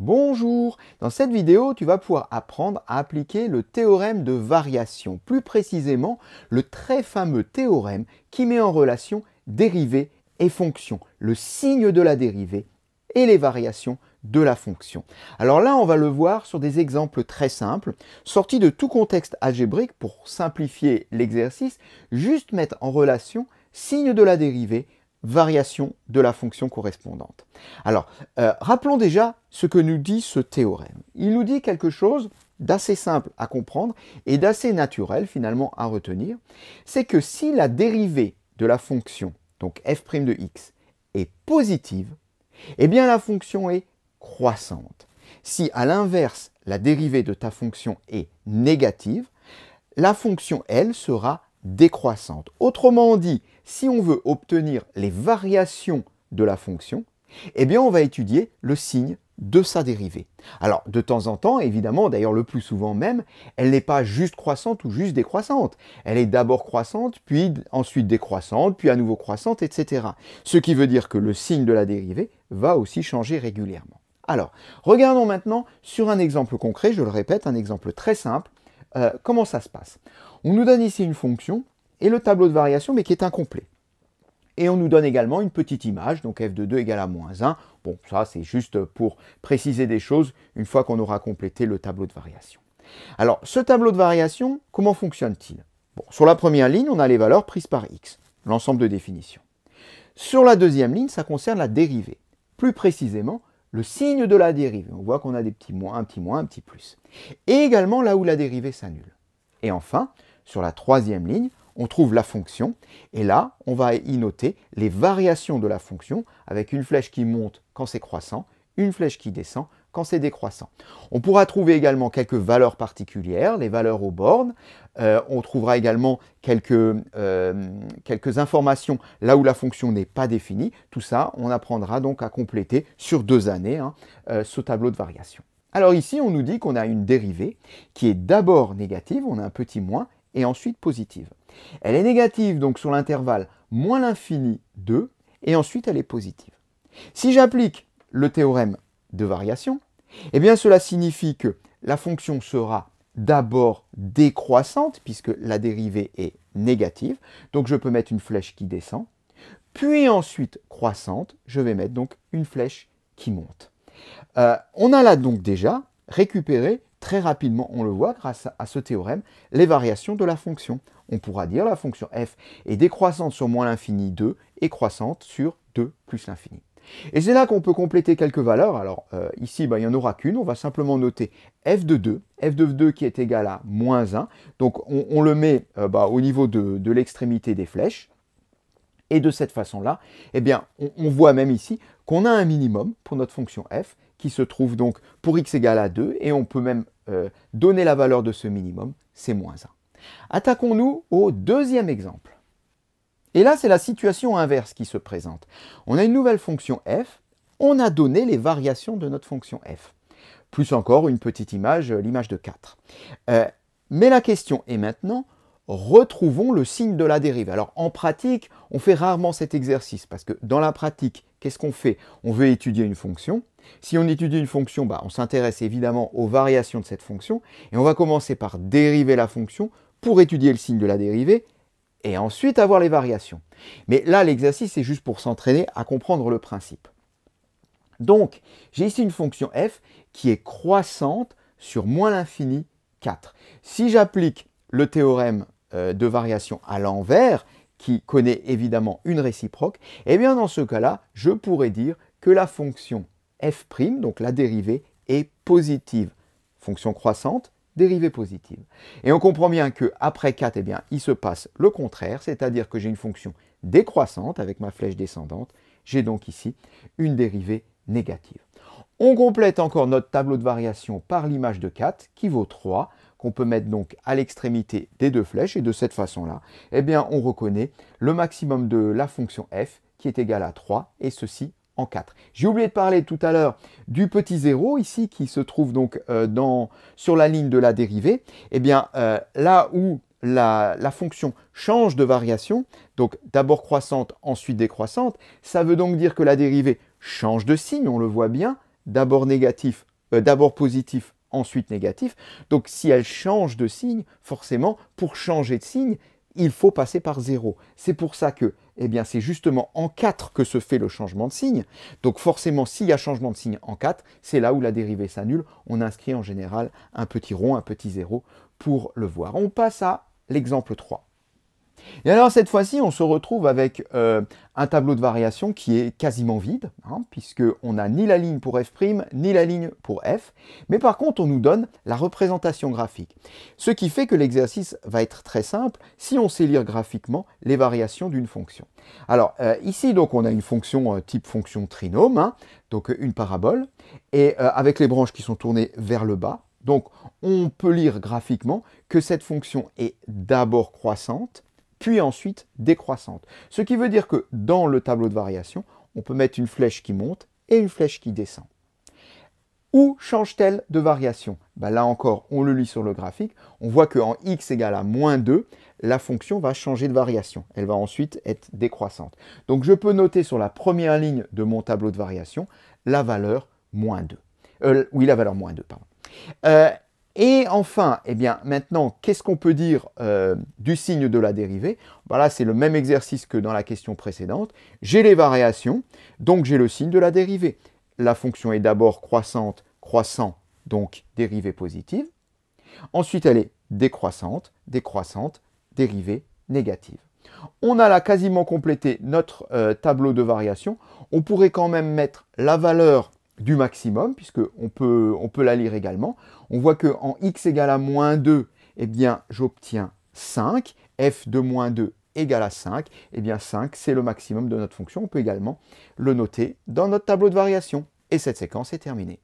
Bonjour! Dans cette vidéo, tu vas pouvoir apprendre à appliquer le théorème de variation, plus précisément le très fameux théorème qui met en relation dérivée et fonction, le signe de la dérivée et les variations de la fonction. Alors là, on va le voir sur des exemples très simples, sortis de tout contexte algébrique pour simplifier l'exercice, juste mettre en relation signe de la dérivée, variation de la fonction correspondante. Alors, rappelons déjà ce que nous dit ce théorème. Il nous dit quelque chose d'assez simple à comprendre et d'assez naturel finalement à retenir. C'est que si la dérivée de la fonction, donc f' de x, est positive, eh bien la fonction est croissante. Si à l'inverse, la dérivée de ta fonction est négative, la fonction, elle, sera décroissante. Autrement dit, si on veut obtenir les variations de la fonction, eh bien on va étudier le signe de sa dérivée. Alors, de temps en temps, évidemment, d'ailleurs le plus souvent même, elle n'est pas juste croissante ou juste décroissante. Elle est d'abord croissante, puis ensuite décroissante, puis à nouveau croissante, etc. Ce qui veut dire que le signe de la dérivée va aussi changer régulièrement. Alors, regardons maintenant sur un exemple concret, je le répète, un exemple très simple. Comment ça se passe? On nous donne ici une fonction et le tableau de variation, mais qui est incomplet. Et on nous donne également une petite image, donc f de 2 égale à moins 1. Bon, ça c'est juste pour préciser des choses une fois qu'on aura complété le tableau de variation. Alors, ce tableau de variation, comment fonctionne-t-il? Bon, sur la première ligne, on a les valeurs prises par x, l'ensemble de définitions. Sur la deuxième ligne, ça concerne la dérivée. Plus précisément, le signe de la dérivée. On voit qu'on a des petits moins, un petit plus. Et également là où la dérivée s'annule. Et enfin, sur la troisième ligne, on trouve la fonction. Et là, on va y noter les variations de la fonction avec une flèche qui monte quand c'est croissant, une flèche qui descend quand c'est décroissant. On pourra trouver également quelques valeurs particulières, les valeurs aux bornes. On trouvera également quelques informations là où la fonction n'est pas définie. Tout ça, on apprendra donc à compléter sur 2 années ce tableau de variation. Alors ici, on nous dit qu'on a une dérivée qui est d'abord négative, on a un petit moins, et ensuite positive. Elle est négative donc sur l'intervalle moins l'infini 2, et ensuite elle est positive. Si j'applique le théorème de variation, eh bien cela signifie que la fonction sera d'abord décroissante, puisque la dérivée est négative, donc je peux mettre une flèche qui descend, puis ensuite croissante, je vais mettre donc une flèche qui monte. On a là donc déjà récupéré très rapidement, on le voit grâce à ce théorème, les variations de la fonction. On pourra dire la fonction f est décroissante sur moins l'infini 2 et croissante sur 2 plus l'infini. Et c'est là qu'on peut compléter quelques valeurs. Alors ici, il n'y en aura qu'une. On va simplement noter f de 2 qui est égal à moins 1. Donc on le met au niveau de l'extrémité des flèches. Et de cette façon-là, eh bien, on voit même ici qu'on a un minimum pour notre fonction f qui se trouve donc pour x égale à 2. Et on peut même donner la valeur de ce minimum, c'est moins 1. Attaquons-nous au deuxième exemple. Et là, c'est la situation inverse qui se présente. On a une nouvelle fonction f, on a donné les variations de notre fonction f. Plus encore une petite image, l'image de 4. Mais la question est maintenant, retrouvons le signe de la dérivée. Alors en pratique, on fait rarement cet exercice, parce que dans la pratique, qu'est-ce qu'on fait? On veut étudier une fonction. Si on étudie une fonction, on s'intéresse évidemment aux variations de cette fonction, et on va commencer par dériver la fonction pour étudier le signe de la dérivée, et ensuite avoir les variations. Mais là, l'exercice, c'est juste pour s'entraîner à comprendre le principe. Donc, j'ai ici une fonction f qui est croissante sur moins l'infini 4. Si j'applique le théorème de variation à l'envers, qui connaît évidemment une réciproque, eh bien dans ce cas-là, je pourrais dire que la fonction f', donc la dérivée, est positive. Fonction croissante, dérivée positive. Et on comprend bien qu'après 4, eh bien, il se passe le contraire, c'est-à-dire que j'ai une fonction décroissante avec ma flèche descendante. J'ai donc ici une dérivée négative. On complète encore notre tableau de variation par l'image de 4 qui vaut 3, qu'on peut mettre donc à l'extrémité des deux flèches. Et de cette façon-là, eh bien, on reconnaît le maximum de la fonction f qui est égal à 3, et ceci en 4. J'ai oublié de parler tout à l'heure du petit 0 ici qui se trouve donc sur la ligne de la dérivée. Eh bien, là où la fonction change de variation, donc d'abord croissante, ensuite décroissante, ça veut donc dire que la dérivée change de signe, on le voit bien, d'abord négatif, d'abord positif, ensuite négatif. Donc si elle change de signe, forcément, pour changer de signe, il faut passer par 0. C'est pour ça que, eh bien, c'est justement en 4 que se fait le changement de signe. Donc forcément, s'il y a changement de signe en 4, c'est là où la dérivée s'annule. On inscrit en général un petit rond, un petit 0 pour le voir. On passe à l'exemple 3. Et alors cette fois-ci, on se retrouve avec un tableau de variation qui est quasiment vide, hein, puisqu'on n'a ni la ligne pour f', ni la ligne pour f, mais par contre on nous donne la représentation graphique. Ce qui fait que l'exercice va être très simple si on sait lire graphiquement les variations d'une fonction. Alors ici donc on a une fonction type fonction trinôme, hein, donc une parabole, et avec les branches qui sont tournées vers le bas. Donc on peut lire graphiquement que cette fonction est d'abord croissante, puis ensuite décroissante. Ce qui veut dire que dans le tableau de variation, on peut mettre une flèche qui monte et une flèche qui descend. Où change-t-elle de variation? Ben là encore, on le lit sur le graphique. On voit qu'en x égale à moins 2, la fonction va changer de variation. Elle va ensuite être décroissante. Donc je peux noter sur la première ligne de mon tableau de variation la valeur moins 2. La valeur moins 2, pardon. Et enfin, eh bien, maintenant, qu'est-ce qu'on peut dire du signe de la dérivée? Ben là, c'est le même exercice que dans la question précédente. J'ai les variations, donc j'ai le signe de la dérivée. La fonction est d'abord croissante, croissant, donc dérivée positive. Ensuite, elle est décroissante, décroissante, dérivée négative. On a là quasiment complété notre tableau de variation. On pourrait quand même mettre la valeur du maximum, puisqu'on peut la lire également. On voit qu'en x égale à moins 2, eh bien, j'obtiens 5. F de moins 2 égale à 5. Eh bien, 5, c'est le maximum de notre fonction. On peut également le noter dans notre tableau de variation. Et cette séquence est terminée.